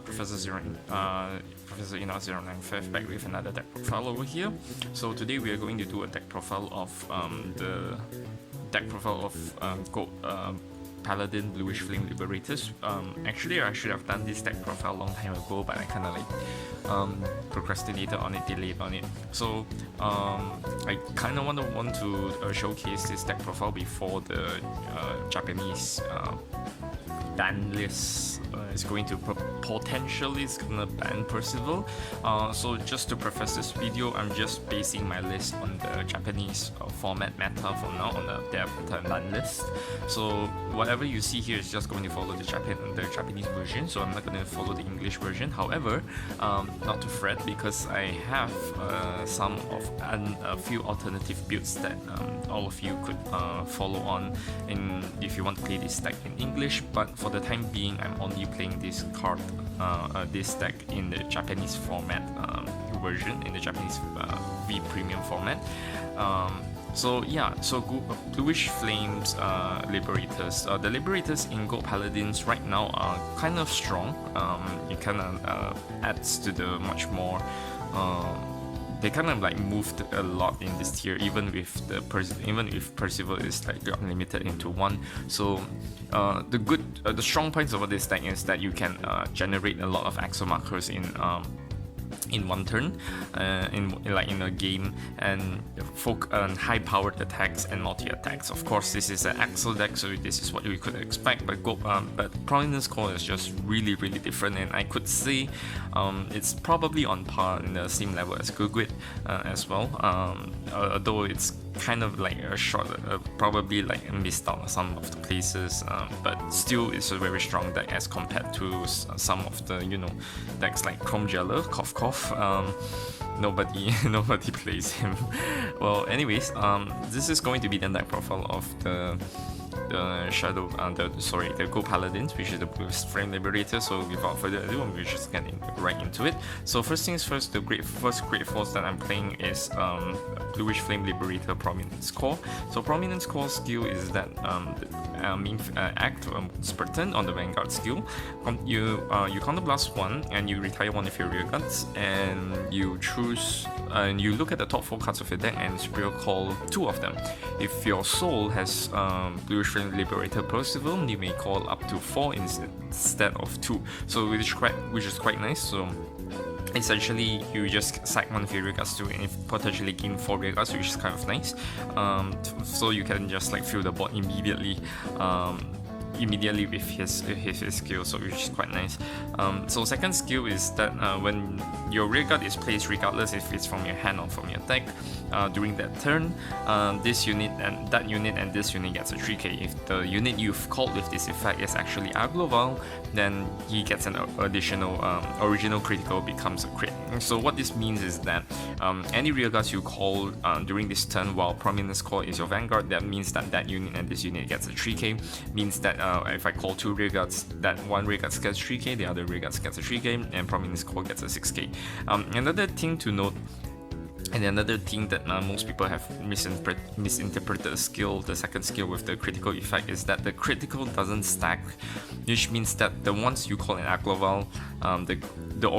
Professor Ina095 back with another deck profile over here. So today we are going to do a deck profile of Gold Paladin Bluish Flame Liberators. Actually, I should have done this deck profile a long time ago, but I kind of procrastinated on it, delayed on it. So I kind of want to showcase this deck profile before the Japanese ban list is going to potentially ban Percival. So just to preface this video, I'm just basing my list on the Japanese format meta for now, on their ban list. So whatever you see here is just going to follow the Japanese version, so I'm not going to follow the English version. However, not to fret, because I have a few alternative builds that all of you could follow on if you want to play this deck in English. But for the time being, I'm only playing this deck in the Japanese format version, in the Japanese V Premium format. So Bluish Flames Liberators. The Liberators in Gold Paladins right now are kind of strong. It kind of adds to the much more. They kind of like moved a lot in this tier, even if Percival is like unlimited into one. So the strong points of this deck is that you can generate a lot of Accel Markers in one turn, in a game, and high powered attacks and multi attacks. Of course, this is an Accel deck, so this is what we could expect. But Prominence Core is just really different, and I could say it's probably on par in the same level as Gugwit as well. Although it's kind of like a short, probably like missed out on some of the places, but still it's a very strong deck as compared to some of the decks like Chrome Jeller, cough cough. Nobody plays him. Well, anyways, this is going to be the deck profile of the Gold Paladins, which is the Bluish Flame Liberator. So without further ado, we're just getting right into it. So first things first, the first great force that I'm playing is Bluish Flame Liberator Prominence Core. So Prominence Core skill is that act Spartan on the Vanguard skill. You counterblast one and you retire one of your rear guards, and you choose and you look at the top 4 cards of your deck and Superior Call 2 of them. If your soul has Bluish Flame Liberator Percival, you may call up to 4 instead of 2. So which is quite nice. So essentially, you just sack one of your rear guards to and potentially gain 4 rear guards, which is kind of nice. So you can just like fill the board immediately with his skill, so which is quite nice. So second skill is that when your rear guard is placed, regardless if it's from your hand or from your deck, during that turn, this unit and that unit and this unit gets a 3k. If the unit you've called with this effect is actually Agloval, then he gets an additional original critical, becomes a crit. So what this means is that any rear guards you call during this turn while Prominence Core is your Vanguard, that means that unit and this unit gets a 3k. Means that if I call 2 rear guards, that one rear guard gets 3k, the other rear guard gets a 3k, and Prominence Core gets a 6k. Another thing to note, and another thing that most people have misinterpreted the skill, the second skill with the critical effect, is that the critical doesn't stack, which means that the ones you call an Agloval, the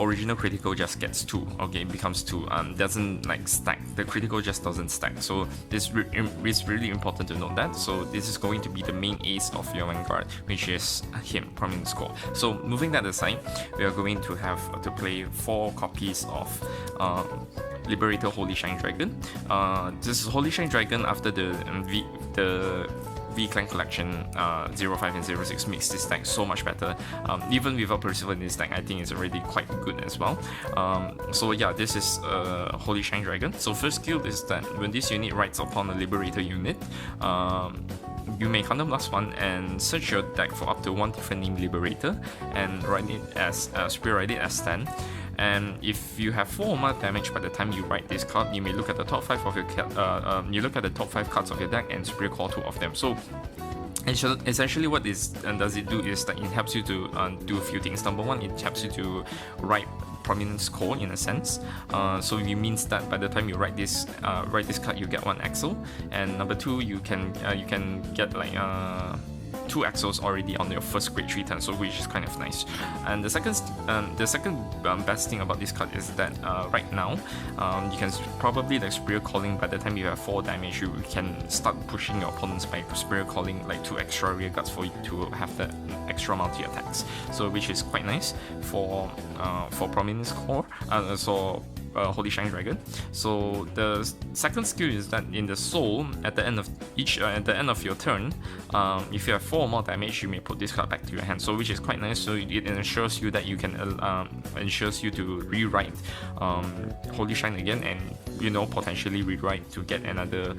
original critical just gets 2. Okay, it becomes 2. Doesn't like stack. The critical just doesn't stack. So this is really important to note that. So this is going to be the main ace of your Vanguard, which is him, Prominence Core. So moving that aside, we are going to have to play 4 copies of Liberator Holy Shine Dragon. This is Holy Shine Dragon after the V-Clan Collection 05 and 06 makes this deck so much better. Even without Percival in this deck, I think it's already quite good as well. So yeah, this is Holy Shine Dragon. So first skill is that when this unit rides upon a Liberator unit, you may counterblast one and search your deck for up to 1 different named Liberator and write it as ride it as 10. And if you have 4 or more damage by the time you write this card, you may look at the top 5 of your top 5 cards of your deck and Superior Call 2 of them. So essentially what this does it do is that it helps you to do a few things. Number one, it helps you to write Prominence Core in a sense. So it means that by the time you write this card, you get 1 Accel. And number 2, you can get like 2 Accels already on your first grade 3 turn, so which is kind of nice. And the second best thing about this card is that right now you can probably like Spirit Calling. By the time you have 4 damage, you can start pushing your opponents by Spirit Calling like 2 extra rear guards for you to have the extra multi attacks. So which is quite nice for Prominence Core. Holy Shine Dragon. So the second skill is that in the soul, at the end of your turn, if you have 4 or more damage, you may put this card back to your hand. So which is quite nice. So it ensures you that you can ensures you to rewrite Holy Shine again, and potentially rewrite to get another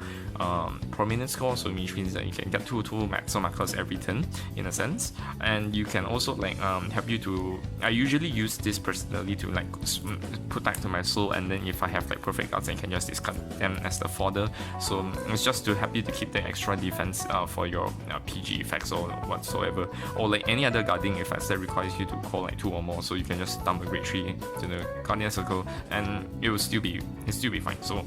Prominence Score. So which means that you can get 2 Accel Markers every turn in a sense, and you can also like help you to. I usually use this personally to like put back to my soul. And then if I have like perfect cards, I can just discard them as the fodder. So it's just to help you to keep the extra defense for your PG effects or whatsoever, or like any other guarding effects that requires you to call like 2 or more. So you can just dump a grade 3 to the Guardian Circle, and it will still be fine. So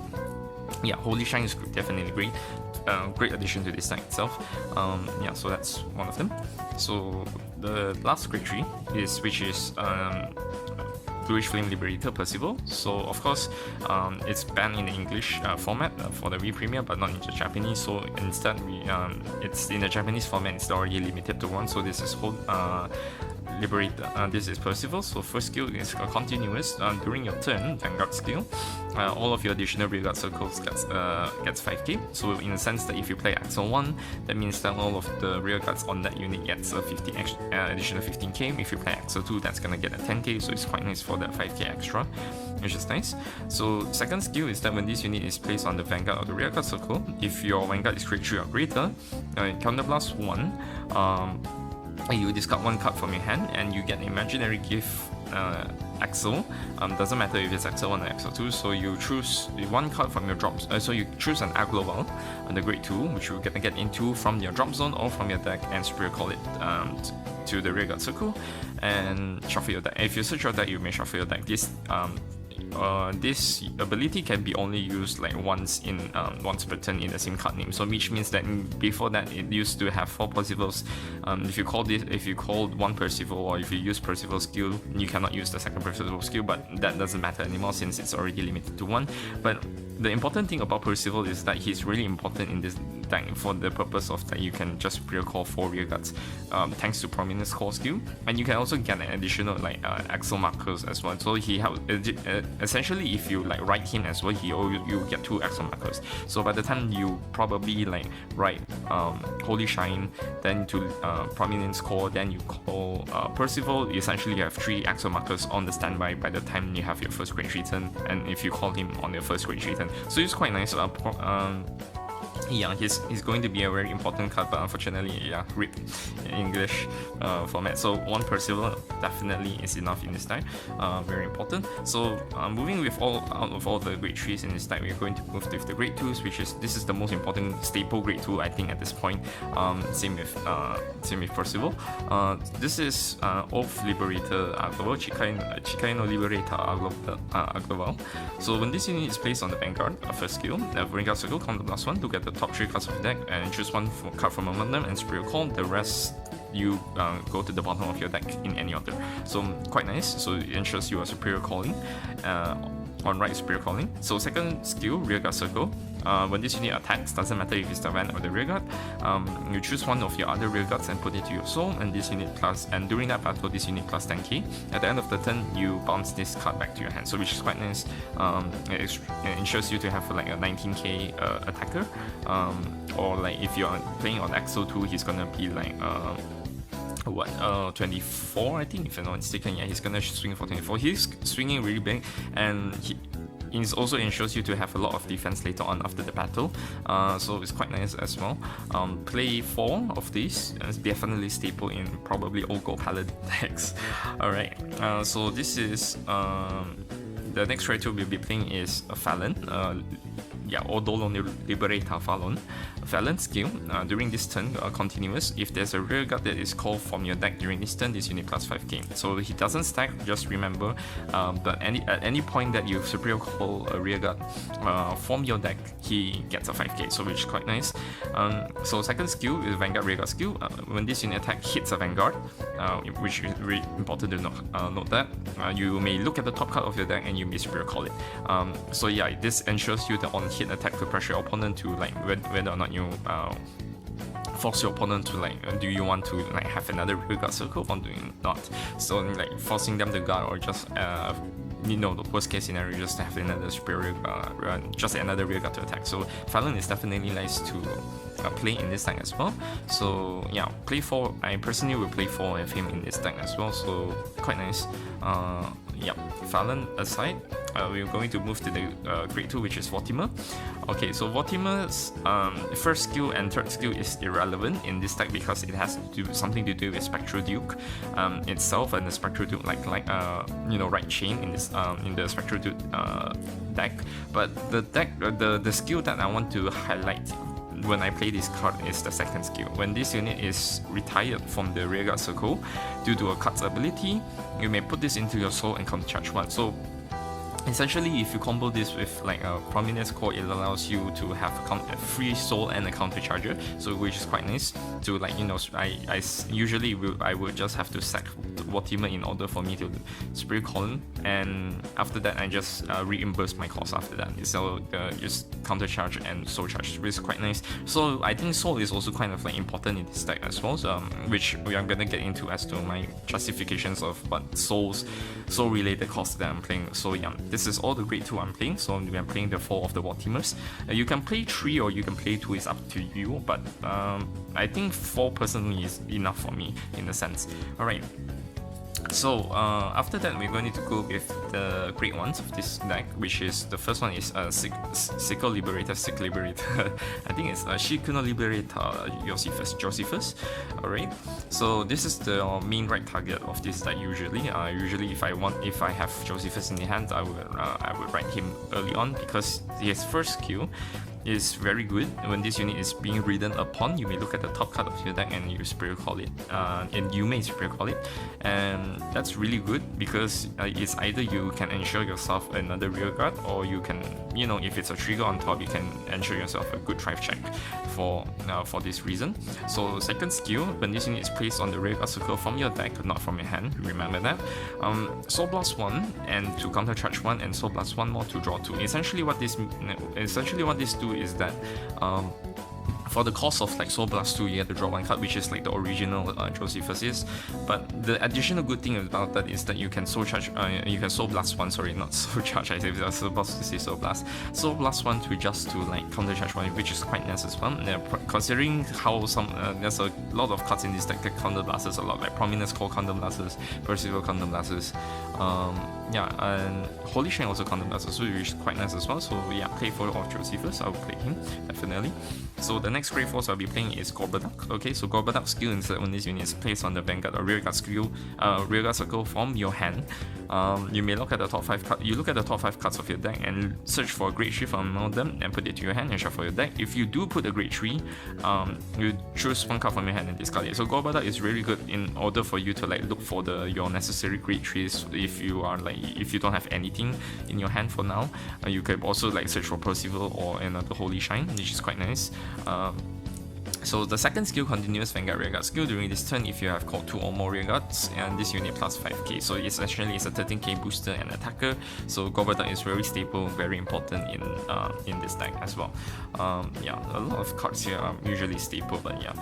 yeah, Holy Shine is definitely great. Great addition to this deck itself. Yeah, so that's one of them. So the last grade 3 which is Bluish Flame Liberator Percival. So of course it's banned in the English format for the V-Premier, but not in the Japanese. So instead it's in the Japanese format. It's already limited to 1. So this is Liberator. This is Percival. So first skill is continuous. During your turn, Vanguard skill, all of your additional rear guard circles gets 5k. So in the sense that if you play Accel 1, that means that all of the rear guards on that unit gets a additional 15k. If you play Accel 2, that's gonna get a 10k. So it's quite nice for that 5k extra, which is nice. So second skill is that when this unit is placed on the Vanguard or the rear guard circle, if your Vanguard is grade 3 or greater, counterblast 1. You discard 1 card from your hand and you get an imaginary gift Accel. Doesn't matter if it's Accel 1 or Accel 2, so you choose 1 card from your drops. So you choose an Agloval on the grade 2, which you're gonna get into from your drop zone or from your deck, and Spirit Call it to the rear guard circle and shuffle your deck. If you search your deck, you may shuffle your deck. This ability can be only used like once per turn in the same card name. So which means that before that it used to have 4 Percivals. If you called 1 Percival, or if you use Percival skill, you cannot use the second Percival skill, but that doesn't matter anymore since it's already limited to 1. But the important thing about Percival is that he's really important in this deck for the purpose of that you can just recall 4 rear guards thanks to Prominence Core skill, and you can also get an additional like Accel Markers as well. So he essentially, if you like write him as well, you get 2 Accel Markers. So by the time you probably like write Holy Shine, then to Prominence Core, then you call Percival, essentially you have 3 Accel Markers on the standby by the time you have your first grade 3 turn, and if you call him on your first grade 3 turn. So it's quite nice. Yeah, he's going to be a very important card, but unfortunately, yeah, RIP in English format. So 1 Percival definitely is enough in this deck. Very important. So moving out of all the grade 3s in this deck, we're going to move to the grade 2s, this is the most important staple grade 2 I think at this point. Same with Percival. This is Oath Liberator Agloval, Chikai no Liberator Agloval. So when this unit is placed on the Vanguard, first skill, Vanguard Circle, counterblast 1 to get the top 3 cards of the deck and choose 1 card from among them and Spirit Call. The rest you go to the bottom of your deck in any order. So quite nice. So it ensures you are superior calling. On right Spirit Calling. So second skill, Rear Guard Circle. When this unit attacks, doesn't matter if it's the Van or the Rear Guard, you choose 1 of your other Rear Guards and put it to your soul, and this unit and during that battle, this unit plus 10k. At the end of the turn, you bounce this card back to your hand, so which is quite nice. It ensures you to have like a 19k attacker, or like if you're playing on Accel 2, he's gonna be like 24 I think, if I'm not mistaken. Yeah, he's gonna swing for 24. He's swinging really big, and it also ensures you to have a lot of defense later on after the battle, so it's quite nice as well. Play 4 of these, it's definitely staple in probably all Gold Paladin decks. Alright, so this is the next character we'll be playing is a Fallon. Odolon Liberator Fallon skill. During this turn, continuous, if there's a rear guard that is called from your deck during this turn, this unit plus 5k. So he doesn't stack, just remember, but at any point that you superior call a rear guard from your deck, he gets a 5k, so which is quite nice. So second skill is Vanguard rear guard skill. When this unit attack hits a Vanguard, which is really important to note that, you may look at the top card of your deck and you may superior call it. So yeah, this ensures you the on hit attack to pressure your opponent to like whether or not you force your opponent to like, do you want to like have another rear guard circle or do you not? So like forcing them to guard, or just you know, the worst case scenario, just have another superior just another rear guard to attack. So Fallon is definitely nice to play in this deck as well. So yeah, I personally will play 4 of him in this deck as well, so quite nice. Yeah, Fallon aside, we're going to move to the grade 2, which is Vortimer. Okay, so Vortimer's first skill and third skill is irrelevant in this deck because it has to do something to do with Spectral Duke itself, and the Spectral Duke you know, right chain in this in the Spectral Duke deck. But the skill that I want to highlight when I play this card is the second skill. When this unit is retired from the rearguard circle due to a card's ability, you may put this into your soul and countercharge 1. So essentially, if you combo this with like a Prominence Core, it allows you to have a free soul and a counter charger, so which is quite nice to, like, you know, I usually I would just have to sack Vortimer in order for me to Spirit Column, and after that I just reimburse my cost after that. So just counter charge and soul charge, which is quite nice. So I think soul is also kind of like important in this deck as well, so, which we are gonna get into as to my justifications of what soul related costs that I'm playing. So yeah, this is all the grade 2 I'm playing, so I'm playing the 4 of the Vortimers. You can play 3 or you can play 2, it's up to you, but I think 4 personally is enough for me in a sense. Alright. So after that, we're going to go with the great ones of this deck, which is the first one is Sickle Liberator, Sick Liberator. I think it's Shikuno Liberator Josephus. Alright, so this is the main right target of this deck usually. Usually if I have Josephus in the hand, I would write him early on because his first skill is very good. When this unit is being ridden upon, you may look at the top card of your deck and you Spirit Call it, and you may Spirit Call it, and that's really good because it's either you can ensure yourself another rear guard, or you can, you know, if it's a trigger on top, you can ensure yourself a good drive check for this reason. So second skill, when this unit is placed on the rear guard circle from your deck, not from your hand, remember that. Soul Blast 1 and to counter charge 1, and Soul Blast 1 more to draw 2. Essentially what this do is that for the cost of like Soul Blast 2, you have to draw 1 card, which is like the original Josephus is. But the additional good thing about that is that you can Soul Charge, you can Soul Blast 1, sorry, not Soul Charge, I was supposed to say Soul Blast. Soul Blast 1 to just to like counter charge 1, which is quite nice as well. Considering how there's a lot of cards in this deck that counter blasters a lot, like Prominence Core counter blasters, Percival counter blasters, yeah, and Holy Shrine also counter blasters, which is quite nice as well. So yeah, play 4 of Josephus, I will play him, definitely. So the next grade 4 I'll be playing is Gorbadak. Okay, so Gorbadak skill is that when this unit is placed on the Vanguard or rear guard circle from your hand, you may look at the top 5 cards. You look at the top 5 cards of your deck and search for a grade 3 from among them and put it to your hand and shuffle your deck. If you do put a grade 3, you choose 1 card from your hand and discard it. So Gorbadak is really good in order for you to like look for your necessary grade 3s. If you don't have anything in your hand for now, you can also like search for Percival or another Holy Shine, which is quite nice. So the second skill, continuous Vanguard rearguard skill. During this turn, if you have called 2 or more rearguards, and this unit plus 5k, so it's a 13k booster and attacker. So Gorbadak is very stable, very important in this deck as well. Yeah, a lot of cards here are usually stable, but yeah.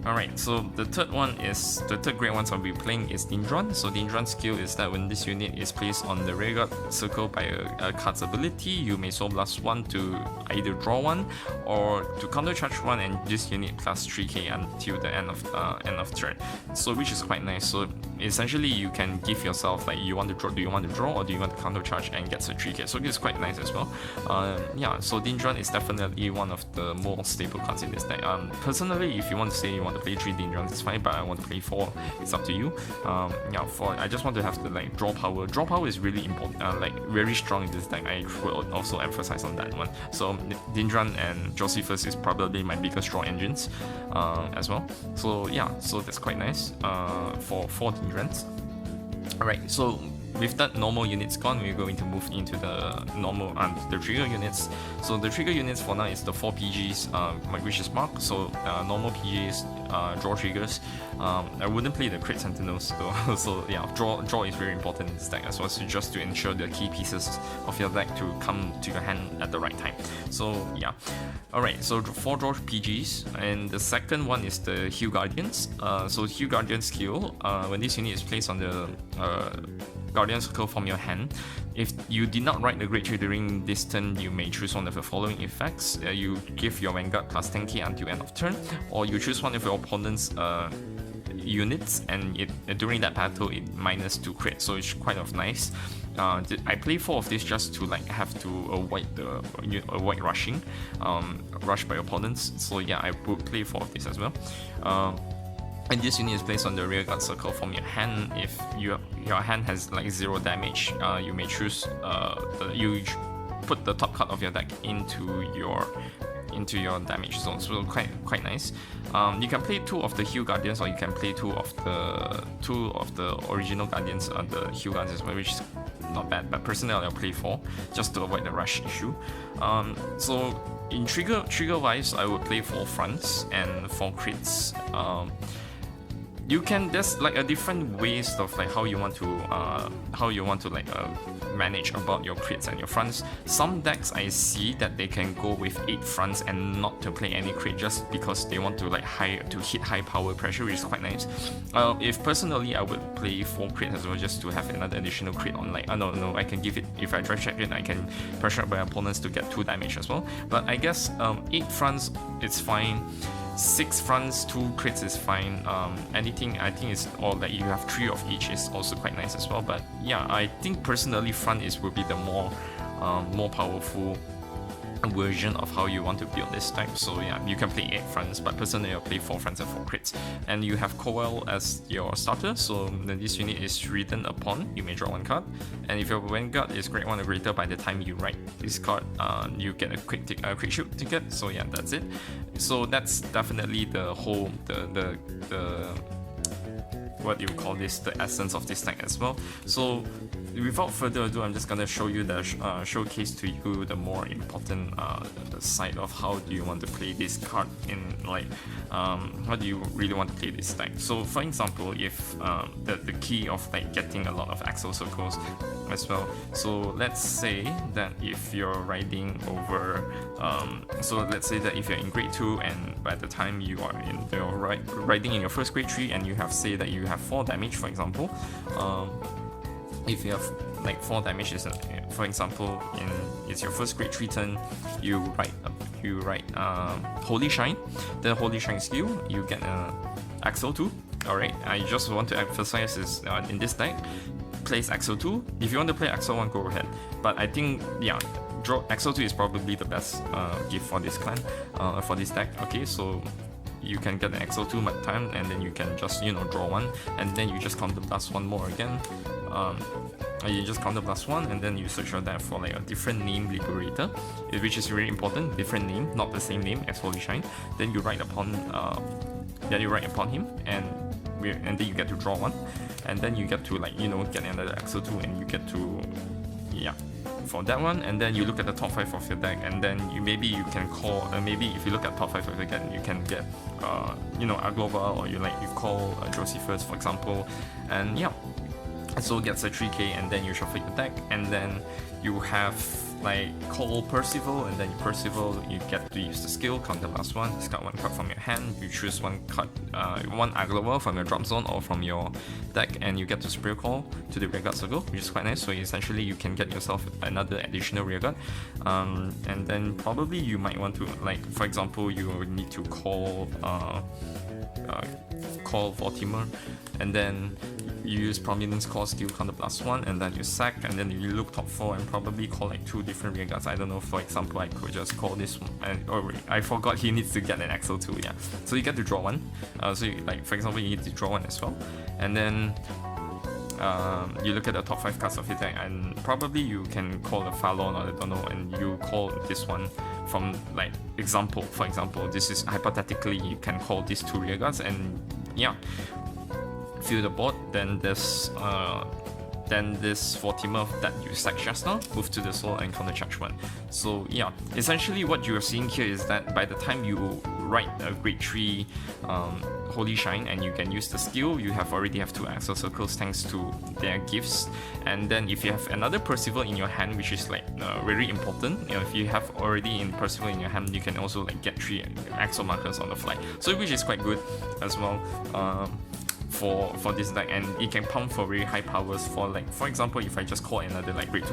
Alright, so the third great ones I'll be playing is Dindron. So Dindron's skill is that when this unit is placed on the rearguard circle by a card's ability, you may Soul Blast 1 to either draw 1 or to counter charge 1, and this unit class 3k until the end of turn. So which is quite nice. So essentially you can give yourself like, you want to draw, do you want to draw or do you want to counter charge and get a 3k. So it's quite nice as well. Yeah, so Dindran is definitely one of the more stable cards in this deck. Personally, if you want to say you want to play 3 Dindrans, it's fine, but I want to play 4, it's up to you. Yeah, I just want to have the like draw power. Draw power is really important, like very strong in this deck. I will also emphasize on that one. So Dindran and Josephus is probably my biggest draw engines as well. So yeah, so that's quite nice for 4 Dindrans. Alright, so with that normal units gone, we're going to move into the normal the trigger units. So the trigger units for now is the 4 PGs, which is marked. So normal PGs, draw triggers. I wouldn't play the crit sentinels though. So yeah, draw is very important in this deck as well. So just to ensure the key pieces of your deck to come to your hand at the right time. So yeah, alright. So 4 draw PGs, and the second one is the Hue Guardians. So Hue Guardian skill, when this unit is placed on the Guardian Circle from your hand, if you did not write the Great Tree during this turn, you may choose one of the following effects. You give your Vanguard plus 10k until end of turn, or you choose one of your opponent's units, and during that battle it -2 crit, so it's quite of nice. I play 4 of this just to like have to avoid rushing, rush by opponents. So yeah, I would play 4 of this as well. And this unit is placed on the rear guard circle from your hand. If your hand has like 0 damage, you may choose you put the top card of your deck into your damage zone. So quite nice. You can play 2 of the Hue Guardians, or you can play 2 of the original Guardians, the Hue Guardians, which is not bad. But personally, I'll play 4 just to avoid the rush issue. So in trigger wise, I would play 4 fronts and 4 crits. There's like a different ways of like how you want to like manage about your crits and your fronts. Some decks I see that they can go with 8 fronts and not to play any crit just because they want to like hit high power pressure, which is quite nice. If personally, I would play 4 crit as well just to have another additional crit on like, no, I can give it, if I drive check it, I can pressure up my opponents to get 2 damage as well. But I guess 8 fronts, it's fine. 6 fronts, 2 crits is fine. Anything, I think is all that you have 3 of each is also quite nice as well. But yeah, I think personally front will be the more powerful version of how you want to build this deck. So yeah, you can play 8 fronts, but personally I'll play 4 fronts and 4 crits. And you have Coel as your starter, so then this unit is written upon, you may draw 1 card. And if your Vanguard is grade 1 or greater, by the time you write this card, you get a quick shoot ticket. So yeah, that's it. So that's definitely the whole the what do you call this, the essence of this deck as well. So without further ado, I'm just gonna show you the showcase to you the more important the side of how do you want to play this card in like how do you really want to play this deck. So for example, if the key of like getting a lot of Accel circles as well. So let's say that if you're riding over so let's say that if you're in grade 2 and by the time you are riding in your first grade 3 and you have say that you have 4 damage, for example, if you have like 4 damage, for example, it's your first grade 3 turn, you write Holy Shine, the Holy Shine skill, you get Accel 2. Alright, I just want to emphasize is in this deck, plays Accel 2. If you want to play Accel 1, go ahead. But I think, yeah, Accel 2 is probably the best gift for this clan, for this deck. Okay, so you can get an Accel 2 at time, and then you can just, draw 1, and then you just counter blast 1 more again. You just counter blast 1, and then you search your deck for like a different name Liberator, which is really important. Different name, not the same name as Holy Shine. Then you write upon him, and then you get to draw 1, and then you get to like get another Accel 2, and you get to for that one, and then you look at the top 5 of your deck, and then maybe you can call maybe if you look at top 5 of your deck, you can get Aglova, or you call Josephus, for example, and yeah. So it gets a 3k, and then you shuffle your deck, and then you have like call Percival, and then you Percival, you get to use the skill, counter last one, discard one card from your hand, you choose one card, one Aglovel from your drop zone or from your deck, and you get to Spirit Call to the rearguard circle, which is quite nice. So essentially you can get yourself another additional rearguard, and then probably you might want to, like for example, you need to call Vortimer, and then you use Prominence Call skill, counter +1, and then you sack, and then you look top 4 and probably call like 2 different rearguards. I don't know, for example, I could just call this one, or I forgot he needs to get an Accel too, yeah. So you get to draw one, so you, like for example, you need to draw one as well, and then you look at the top 5 cards of your deck, and probably you can call a Falon, or I don't know, and you call this one from, like, for example, this is hypothetically, you can call these 2 rearguards, and yeah, fill the board. Then this Vortimer that you sacked just now, move to the soul and counter charge 1. So yeah, essentially what you are seeing here is that by the time you write a grade 3 Holy Shine and you can use the skill, you already have 2 Accel Circles thanks to their gifts. And then if you have another Percival in your hand, which is like very important, you know, if you have already in Percival in your hand, you can also like get 3 Accel Markers on the fly, so which is quite good as well. For this deck, and it can pump for very high powers. For like, for example, if I just call another like grade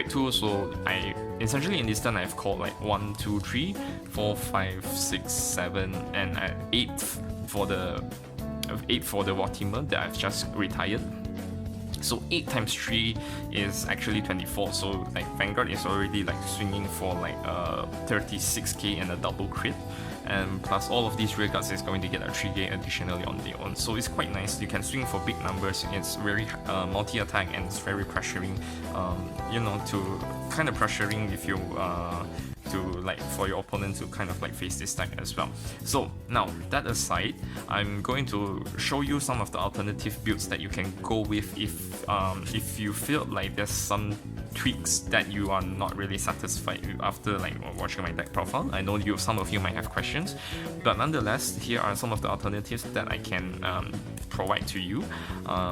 2, so I essentially in this turn I've called like 1, 2, 3, 4, 5, 6, 7, and 8 for the Vortimer that I've just retired. So 8 times 3 is actually 24, so like Vanguard is already like swinging for like 36k and a double crit, and plus all of these rearguards is going to get a 3k additionally on their own, so it's quite nice. You can swing for big numbers, it's very multi-attack, and it's very pressuring, you know, to kind of pressuring if you to like for your opponent to kind of like face this deck as well. So now that aside, I'm going to show you some of the alternative builds that you can go with if you feel like there's some tweaks that you are not really satisfied with after like watching my deck profile. I know some of you might have questions, but nonetheless, here are some of the alternatives that I can provide to you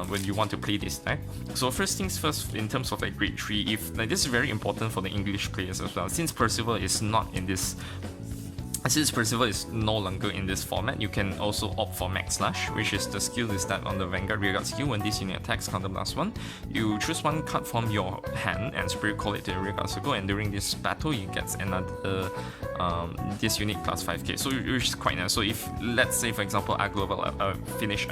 when you want to play this deck. So first things first, in terms of like grade 3, if like, this is very important for the English players as well, since Percival is not in this. Since Percival is no longer in this format, you can also opt for Max Slash, which is the skill is that on the Vanguard rearguard skill, when this unit attacks, counter +1, you choose one card from your hand and Spirit Call it to the rearguard circle, and during this battle you get another this unit plus 5k, so which is quite nice. So if, let's say for example, Aglovel finish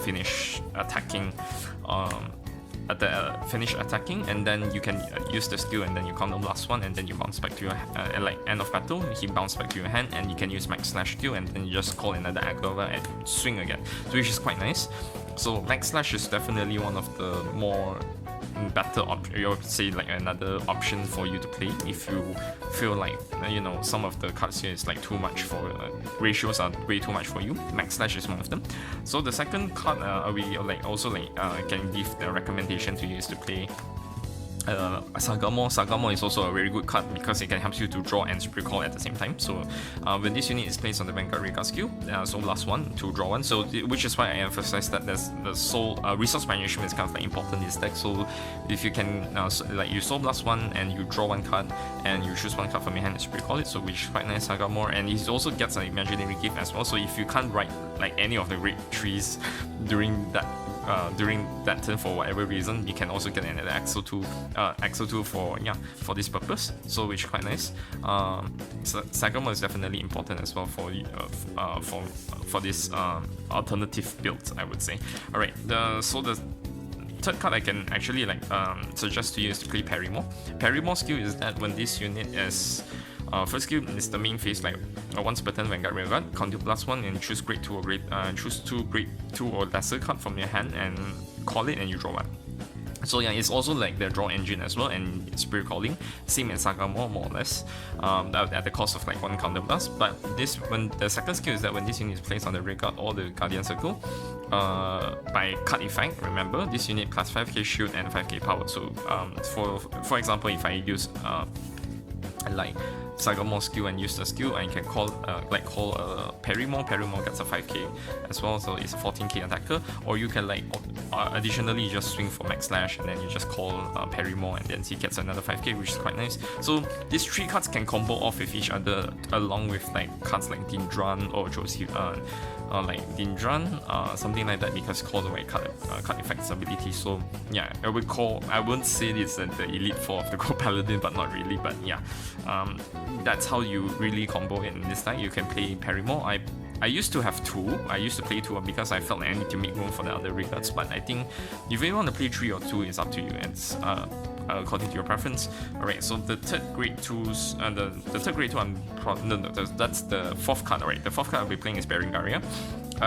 finish attacking, finish attacking, and then you can use the skill, and then you counter +1, and then you bounce back to your like end of battle, he bounce back to your hand, and you can use Max Slash skill, and then you just call another Aglover and swing again, so which is quite nice. So Max Slash is definitely one of the more better option, or say like another option for you to play if you feel like, you know, some of the cards here is like too much for ratios are way too much for you. Max Slash is one of them. So the second card we like also like can give the recommendation to you is to play Sagamo. Sagamo is also a very good card because it can help you to draw and Spirit Call at the same time. So when this unit is placed on the Vanguard rearguard skill, so +1 to draw 1. So which is why I emphasize that there's the soul resource management is kind of like important in this deck. So if you can like you soul +1 and you draw 1 card and you choose 1 card from your hand and Spirit Call it, so which is quite nice. Sagamo, and he also gets an imaginary gift as well. So if you can't write like any of the grade 3s during that turn for whatever reason, you can also get another Accel 2 for this purpose, so which is quite nice. So Sagamo is definitely important as well for this alternative build, I would say. Alright, so the third card I can actually like suggest to you is to play Perrimore. Perrimore skill is that when this unit is first skill is the main phase, like once per turn Vanguard rearguard, counter +1 and choose grade 2 or choose 2 grade 2 or lesser card from your hand and call it and you draw 1. So yeah, it's also like the draw engine as well, and Spirit Calling, same as Sagamo more or less, at the cost of like 1 counter plus. But this, when the second skill is that when this unit is placed on the rearguard or the Guardian Circle, by card effect, remember this unit plus 5k shield and 5k power. So for example, if I use like Sagamore skill and use the skill, and you can call Perimo. Perimo gets a 5k as well, so it's a 14k attacker. Or you can additionally just swing for max slash, and then you just call Perimo, and then he gets another 5k, which is quite nice. So these 3 cards can combo off with each other, along with cards like Dindran or Josie, like Dindran, something like that, because called away card effects ability. So yeah, I wouldn't say it's the elite 4 of the Gold Paladin, but not really. But yeah, that's how you really combo in this deck. You can play Perimo. I used to have 2. I used to play 2 because I felt like I need to make room for the other regards. But I think if you want to play 3 or 2, it's up to you. It's according to your preference. Alright, so the third grade 2s, the third grade 2, that's the 4th card. Alright, the 4th card I'll be playing is Berengaria.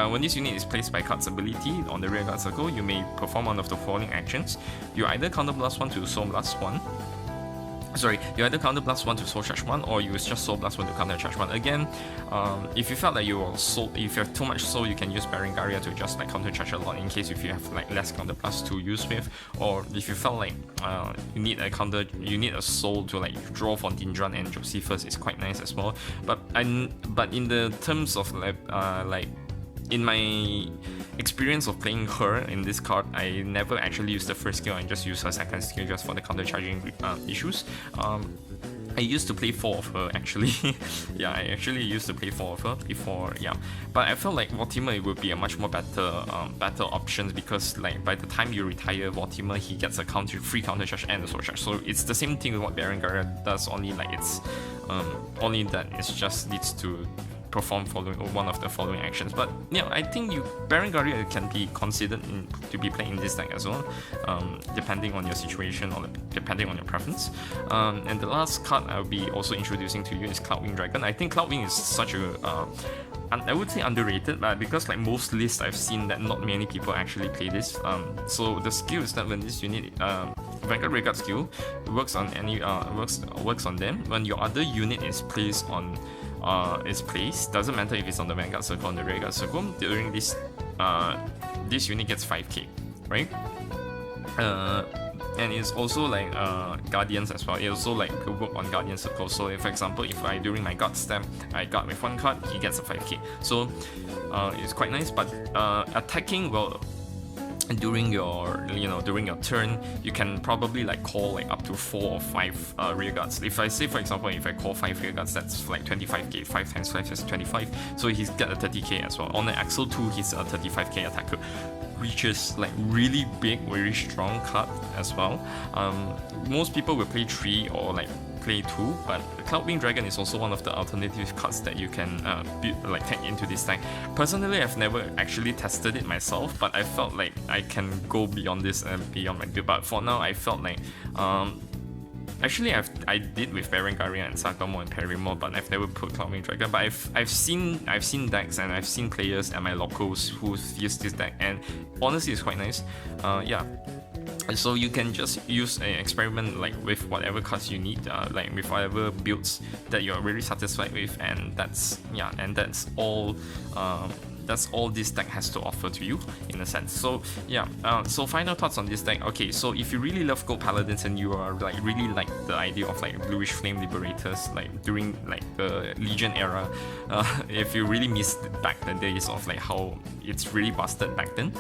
When this unit is placed by card's ability on the rear guard circle, you may perform one of the following actions. You either counter blast 1 to soul blast 1. You either counter blast 1 to soul charge 1, or you just soul blast 1 to counter charge 1. Again, if you felt that if you have too much soul, you can use Berengaria to just counter charge a lot in case if you have less counter blast to use with, or if you felt like you need a soul to draw for Dindran and Josephus, is quite nice as well. But in the terms of in my experience of playing her in this card, I never actually used the first skill. I just used her second skill just for the counter charging issues. I used to play 4 of her actually. Yeah, I actually used to play 4 of her before. Yeah, but I felt like Vortimer would be a much more better option, because by the time you retire Vortimer, he gets a free counter charge and a soul charge. So it's the same thing with what Berengaria does, only it's only that it just needs to perform one of the following actions. But yeah, I think Berengaria can be considered to be playing in this deck as well, depending on your situation or depending on your preference. And the last card I'll be also introducing to you is Cloudwing Dragon. I think Cloudwing is such a I would say underrated, but because most lists I've seen that not many people actually play this. So the skill is that when this unit Vanguard Rearguard skill works on works on them, when your other unit is placed, doesn't matter if it's on the Vanguard circle or on the Rearguard circle, during this unit gets 5k, right? And it's also Guardians as well. It also will work on Guardian circle. So if, for example, if during my guard step I guard with 1 card, he gets a 5k. So it's quite nice. But attacking, well, during your turn, you can probably call up to 4 or 5 rear guards. If I say, for example, if I call 5 rear guards, that's 25k. 5 times 5 is 25, so he's got a 30k as well. On the Accel 2, he's a 35k attacker, which is really big, very strong card as well. Most people will play 3 or play 2, but Cloudwing Dragon is also one of the alternative cards that you can tag into this deck. Personally, I've never actually tested it myself, but I felt like I can go beyond this and beyond my build. But for now, I felt like actually I did with Berengaria and Sagamore and Perimo, but I've never put Cloudwing Dragon. But I've seen decks and I've seen players at my locals who use this deck, and honestly, it's quite nice. Yeah. So you can just use an experiment with whatever cards you need, with whatever builds that you're really satisfied with, and that's all. That's all this deck has to offer to you, in a sense. So yeah, so final thoughts on this deck. Okay, so if you really love Gold Paladins and you are really like the idea of Bluish Flame Liberators during the Legion era, if you really missed back the days of how it's really busted back then,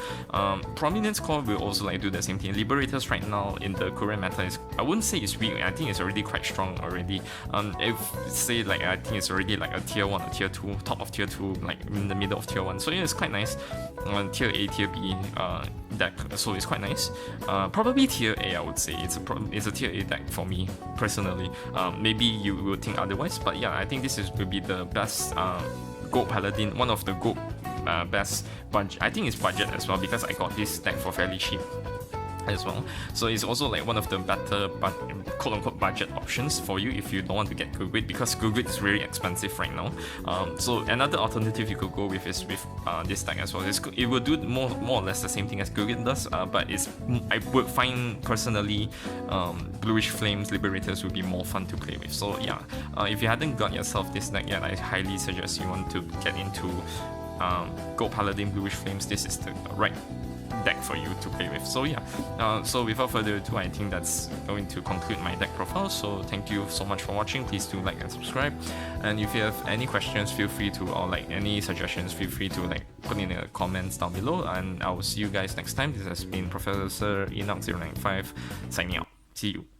Prominence Core will also do the same thing. Liberators right now in the current meta is, I wouldn't say it's weak, I think it's already quite strong already. If say I think it's already a tier 1 or tier 2, top of tier 2, in the middle of tier 1. So yeah, it's quite nice. Tier A, tier B deck, so it's quite nice. Probably tier A, I would say. It's a tier A deck for me personally. Maybe you will think otherwise, but yeah, I think this will be the best Gold Paladin, one of the Gold best budget. I think it's budget as well, because I got this deck for fairly cheap as well. So it's also one of the better quote-unquote budget options for you if you don't want to get Gurgit, because Gurgit is very expensive right now. So another alternative you could go with is with this deck as well. It will do more or less the same thing as Gurgit does, but I would find personally Bluish Flames Liberators would be more fun to play with. So yeah, if you hadn't got yourself this deck yet, I highly suggest you want to get into Gold Paladin Bluish Flames. This is the right deck for you to play with. So yeah, so without further ado, I think that's going to conclude my deck profile. So thank you so much for watching. Please do like and subscribe, and if you have any questions, feel free to, or like any suggestions, feel free to like put in the comments down below, and I will see you guys next time. This has been Professor Enoch 095 signing out. See you.